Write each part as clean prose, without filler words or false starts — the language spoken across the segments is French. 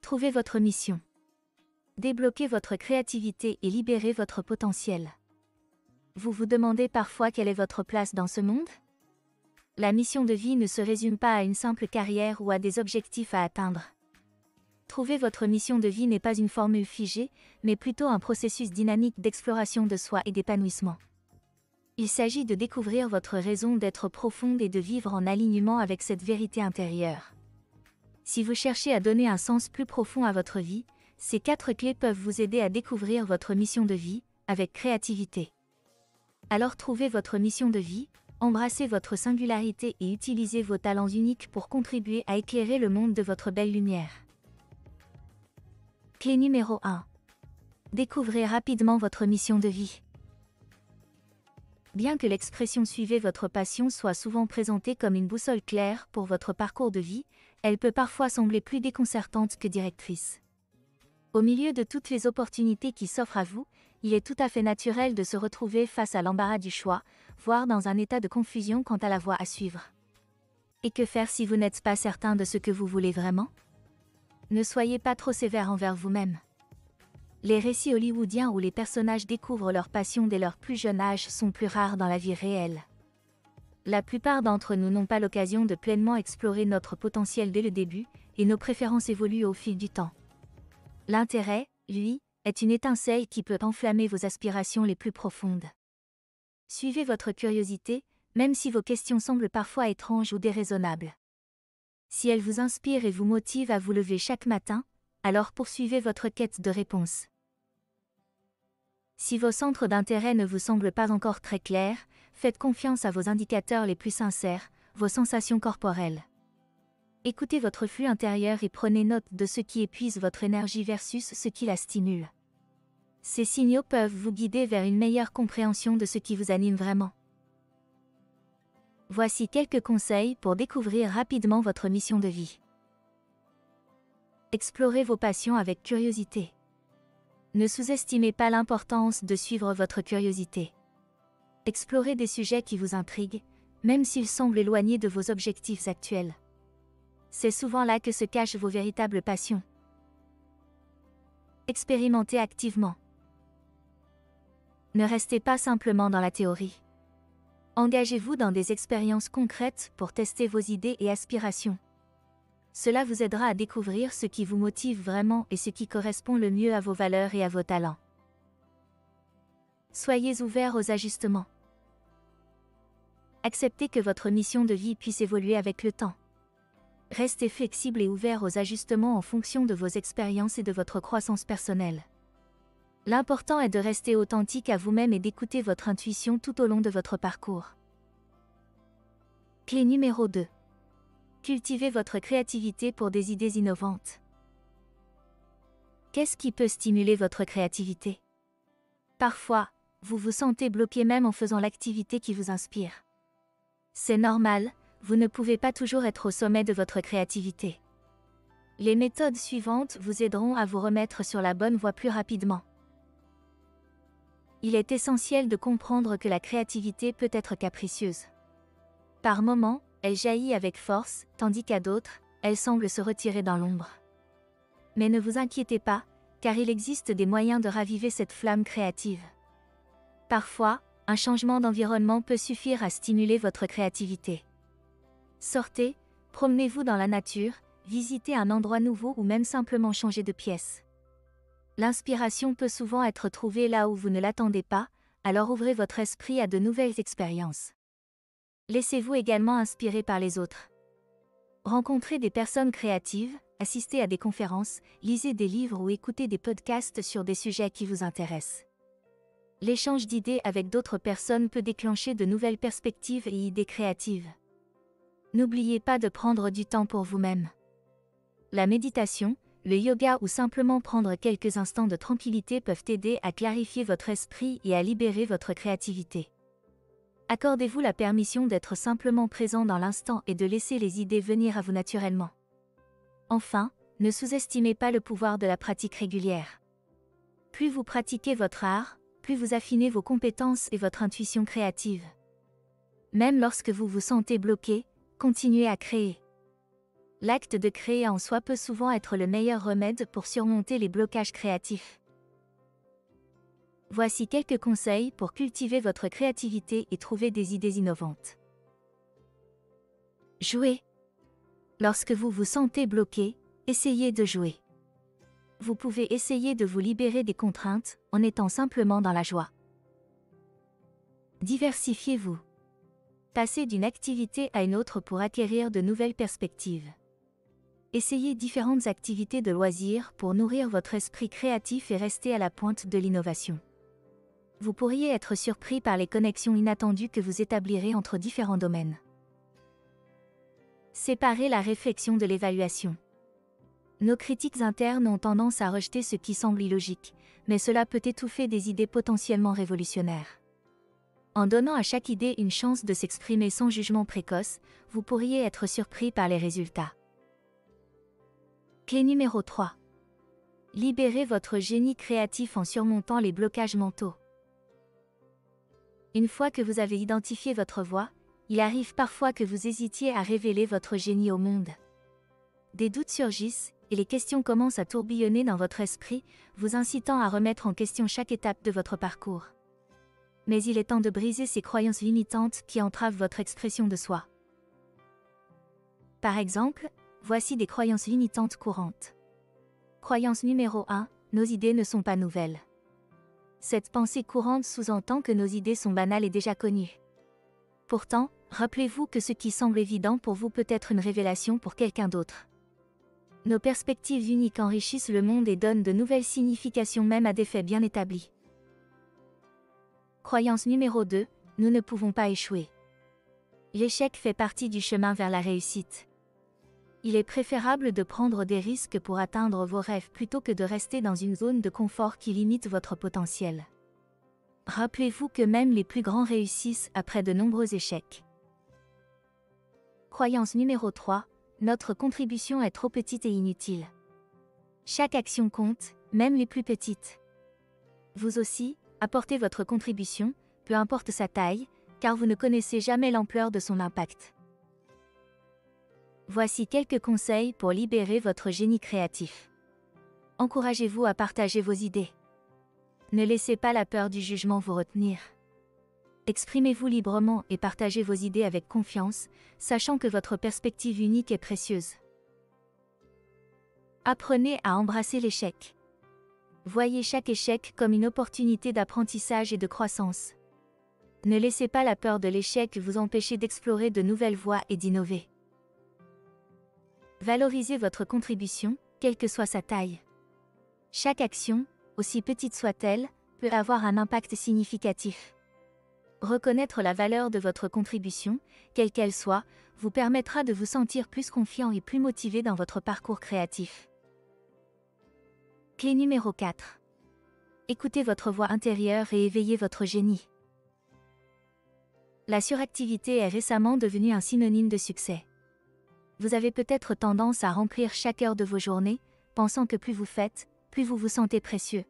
Trouvez votre mission. Débloquez votre créativité et libérez votre potentiel. Vous vous demandez parfois quelle est votre place dans ce monde? La mission de vie ne se résume pas à une simple carrière ou à des objectifs à atteindre. Trouver votre mission de vie n'est pas une formule figée, mais plutôt un processus dynamique d'exploration de soi et d'épanouissement. Il s'agit de découvrir votre raison d'être profonde et de vivre en alignement avec cette vérité intérieure. Si vous cherchez à donner un sens plus profond à votre vie, ces 4 clés peuvent vous aider à découvrir votre mission de vie, avec créativité. Alors trouvez votre mission de vie, embrassez votre singularité et utilisez vos talents uniques pour contribuer à éclairer le monde de votre belle lumière. Clé numéro 1. Découvrez rapidement votre mission de vie. Bien que l'expression « suivez votre passion » soit souvent présentée comme une boussole claire pour votre parcours de vie, elle peut parfois sembler plus déconcertante que directrice. Au milieu de toutes les opportunités qui s'offrent à vous, il est tout à fait naturel de se retrouver face à l'embarras du choix, voire dans un état de confusion quant à la voie à suivre. Et que faire si vous n'êtes pas certain de ce que vous voulez vraiment? Ne soyez pas trop sévère envers vous-même. Les récits hollywoodiens où les personnages découvrent leur passion dès leur plus jeune âge sont plus rares dans la vie réelle. La plupart d'entre nous n'ont pas l'occasion de pleinement explorer notre potentiel dès le début, et nos préférences évoluent au fil du temps. L'intérêt, lui, est une étincelle qui peut enflammer vos aspirations les plus profondes. Suivez votre curiosité, même si vos questions semblent parfois étranges ou déraisonnables. Si elles vous inspirent et vous motivent à vous lever chaque matin, alors poursuivez votre quête de réponses. Si vos centres d'intérêt ne vous semblent pas encore très clairs, faites confiance à vos indicateurs les plus sincères, vos sensations corporelles. Écoutez votre flux intérieur et prenez note de ce qui épuise votre énergie versus ce qui la stimule. Ces signaux peuvent vous guider vers une meilleure compréhension de ce qui vous anime vraiment. Voici quelques conseils pour découvrir rapidement votre mission de vie. Explorez vos passions avec curiosité. Ne sous-estimez pas l'importance de suivre votre curiosité. Explorez des sujets qui vous intriguent, même s'ils semblent éloignés de vos objectifs actuels. C'est souvent là que se cachent vos véritables passions. Expérimentez activement. Ne restez pas simplement dans la théorie. Engagez-vous dans des expériences concrètes pour tester vos idées et aspirations. Cela vous aidera à découvrir ce qui vous motive vraiment et ce qui correspond le mieux à vos valeurs et à vos talents. Soyez ouverts aux ajustements. Acceptez que votre mission de vie puisse évoluer avec le temps. Restez flexible et ouvert aux ajustements en fonction de vos expériences et de votre croissance personnelle. L'important est de rester authentique à vous-même et d'écouter votre intuition tout au long de votre parcours. Clé numéro 2. Cultivez votre créativité pour des idées innovantes. Qu'est-ce qui peut stimuler votre créativité? Parfois, vous vous sentez bloqué même en faisant l'activité qui vous inspire. C'est normal, vous ne pouvez pas toujours être au sommet de votre créativité. Les méthodes suivantes vous aideront à vous remettre sur la bonne voie plus rapidement. Il est essentiel de comprendre que la créativité peut être capricieuse. Par moments, elle jaillit avec force, tandis qu'à d'autres, elle semble se retirer dans l'ombre. Mais ne vous inquiétez pas, car il existe des moyens de raviver cette flamme créative. Parfois, un changement d'environnement peut suffire à stimuler votre créativité. Sortez, promenez-vous dans la nature, visitez un endroit nouveau ou même simplement changer de pièce. L'inspiration peut souvent être trouvée là où vous ne l'attendez pas, alors ouvrez votre esprit à de nouvelles expériences. Laissez-vous également inspirer par les autres. Rencontrez des personnes créatives, assistez à des conférences, lisez des livres ou écoutez des podcasts sur des sujets qui vous intéressent. L'échange d'idées avec d'autres personnes peut déclencher de nouvelles perspectives et idées créatives. N'oubliez pas de prendre du temps pour vous-même. La méditation, le yoga ou simplement prendre quelques instants de tranquillité peuvent aider à clarifier votre esprit et à libérer votre créativité. Accordez-vous la permission d'être simplement présent dans l'instant et de laisser les idées venir à vous naturellement. Enfin, ne sous-estimez pas le pouvoir de la pratique régulière. Plus vous pratiquez votre art, plus vous affinez vos compétences et votre intuition créative. Même lorsque vous vous sentez bloqué, continuez à créer. L'acte de créer en soi peut souvent être le meilleur remède pour surmonter les blocages créatifs. Voici quelques conseils pour cultiver votre créativité et trouver des idées innovantes. Jouez. Lorsque vous vous sentez bloqué, essayez de jouer. Vous pouvez essayer de vous libérer des contraintes en étant simplement dans la joie. Diversifiez-vous. Passez d'une activité à une autre pour acquérir de nouvelles perspectives. Essayez différentes activités de loisirs pour nourrir votre esprit créatif et rester à la pointe de l'innovation. Vous pourriez être surpris par les connexions inattendues que vous établirez entre différents domaines. Séparez la réflexion de l'évaluation. Nos critiques internes ont tendance à rejeter ce qui semble illogique, mais cela peut étouffer des idées potentiellement révolutionnaires. En donnant à chaque idée une chance de s'exprimer sans jugement précoce, vous pourriez être surpris par les résultats. Clé numéro 3. Libérez votre génie créatif en surmontant les blocages mentaux. Une fois que vous avez identifié votre voie, il arrive parfois que vous hésitiez à révéler votre génie au monde. Des doutes surgissent, et les questions commencent à tourbillonner dans votre esprit, vous incitant à remettre en question chaque étape de votre parcours. Mais il est temps de briser ces croyances limitantes qui entravent votre expression de soi. Par exemple, voici des croyances limitantes courantes. Croyance numéro 1, nos idées ne sont pas nouvelles. Cette pensée courante sous-entend que nos idées sont banales et déjà connues. Pourtant, rappelez-vous que ce qui semble évident pour vous peut être une révélation pour quelqu'un d'autre. Nos perspectives uniques enrichissent le monde et donnent de nouvelles significations même à des faits bien établis. Croyance numéro 2, nous ne pouvons pas échouer. L'échec fait partie du chemin vers la réussite. Il est préférable de prendre des risques pour atteindre vos rêves plutôt que de rester dans une zone de confort qui limite votre potentiel. Rappelez-vous que même les plus grands réussissent après de nombreux échecs. Croyance numéro 3, notre contribution est trop petite et inutile. Chaque action compte, même les plus petites. Vous aussi, apportez votre contribution, peu importe sa taille, car vous ne connaissez jamais l'ampleur de son impact. Voici quelques conseils pour libérer votre génie créatif. Encouragez-vous à partager vos idées. Ne laissez pas la peur du jugement vous retenir. Exprimez-vous librement et partagez vos idées avec confiance, sachant que votre perspective unique est précieuse. Apprenez à embrasser l'échec. Voyez chaque échec comme une opportunité d'apprentissage et de croissance. Ne laissez pas la peur de l'échec vous empêcher d'explorer de nouvelles voies et d'innover. Valorisez votre contribution, quelle que soit sa taille. Chaque action, aussi petite soit-elle, peut avoir un impact significatif. Reconnaître la valeur de votre contribution, quelle qu'elle soit, vous permettra de vous sentir plus confiant et plus motivé dans votre parcours créatif. Clé numéro 4. Écoutez votre voix intérieure et éveillez votre génie. La suractivité est récemment devenue un synonyme de succès. Vous avez peut-être tendance à remplir chaque heure de vos journées, pensant que plus vous faites, plus vous vous sentez précieux.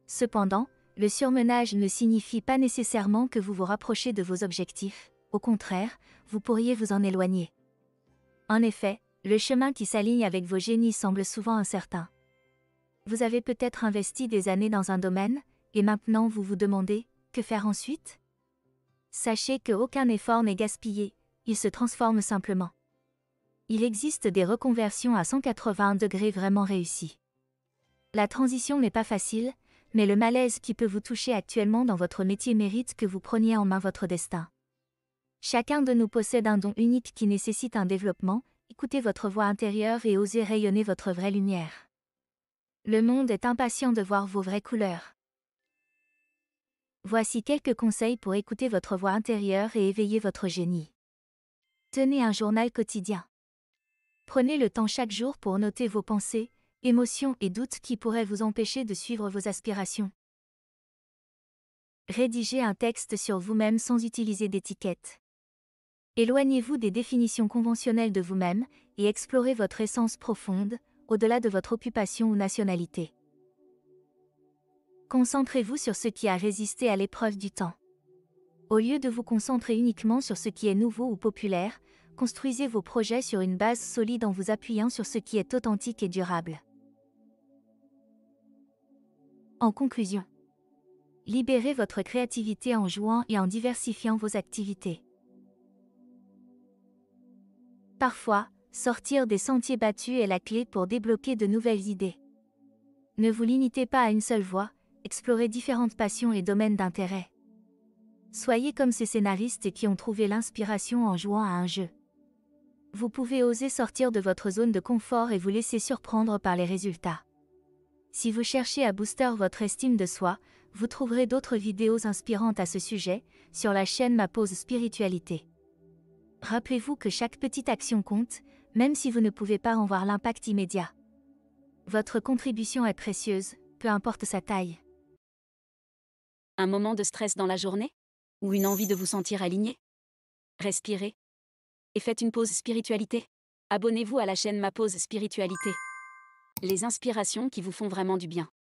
Cependant, le surmenage ne signifie pas nécessairement que vous vous rapprochez de vos objectifs, au contraire, vous pourriez vous en éloigner. En effet, le chemin qui s'aligne avec vos génies semble souvent incertain. Vous avez peut-être investi des années dans un domaine, et maintenant vous vous demandez, que faire ensuite ? Sachez qu'aucun effort n'est gaspillé, il se transforme simplement. Il existe des reconversions à 180 degrés vraiment réussies. La transition n'est pas facile, mais le malaise qui peut vous toucher actuellement dans votre métier mérite que vous preniez en main votre destin. Chacun de nous possède un don unique qui nécessite un développement, écoutez votre voix intérieure et osez rayonner votre vraie lumière. Le monde est impatient de voir vos vraies couleurs. Voici quelques conseils pour écouter votre voix intérieure et éveiller votre génie. Tenez un journal quotidien. Prenez le temps chaque jour pour noter vos pensées, émotions et doutes qui pourraient vous empêcher de suivre vos aspirations. Rédigez un texte sur vous-même sans utiliser d'étiquette. Éloignez-vous des définitions conventionnelles de vous-même et explorez votre essence profonde, au-delà de votre occupation ou nationalité. Concentrez-vous sur ce qui a résisté à l'épreuve du temps. Au lieu de vous concentrer uniquement sur ce qui est nouveau ou populaire, construisez vos projets sur une base solide en vous appuyant sur ce qui est authentique et durable. En conclusion, libérez votre créativité en jouant et en diversifiant vos activités. Parfois, sortir des sentiers battus est la clé pour débloquer de nouvelles idées. Ne vous limitez pas à une seule voie, explorez différentes passions et domaines d'intérêt. Soyez comme ces scénaristes qui ont trouvé l'inspiration en jouant à un jeu. Vous pouvez oser sortir de votre zone de confort et vous laisser surprendre par les résultats. Si vous cherchez à booster votre estime de soi, vous trouverez d'autres vidéos inspirantes à ce sujet, sur la chaîne Ma Pause Spiritualité. Rappelez-vous que chaque petite action compte, même si vous ne pouvez pas en voir l'impact immédiat. Votre contribution est précieuse, peu importe sa taille. Un moment de stress dans la journée? Ou une envie de vous sentir aligné? Respirez. Et faites une pause spiritualité. Abonnez-vous à la chaîne Ma Pause Spiritualité. Les inspirations qui vous font vraiment du bien.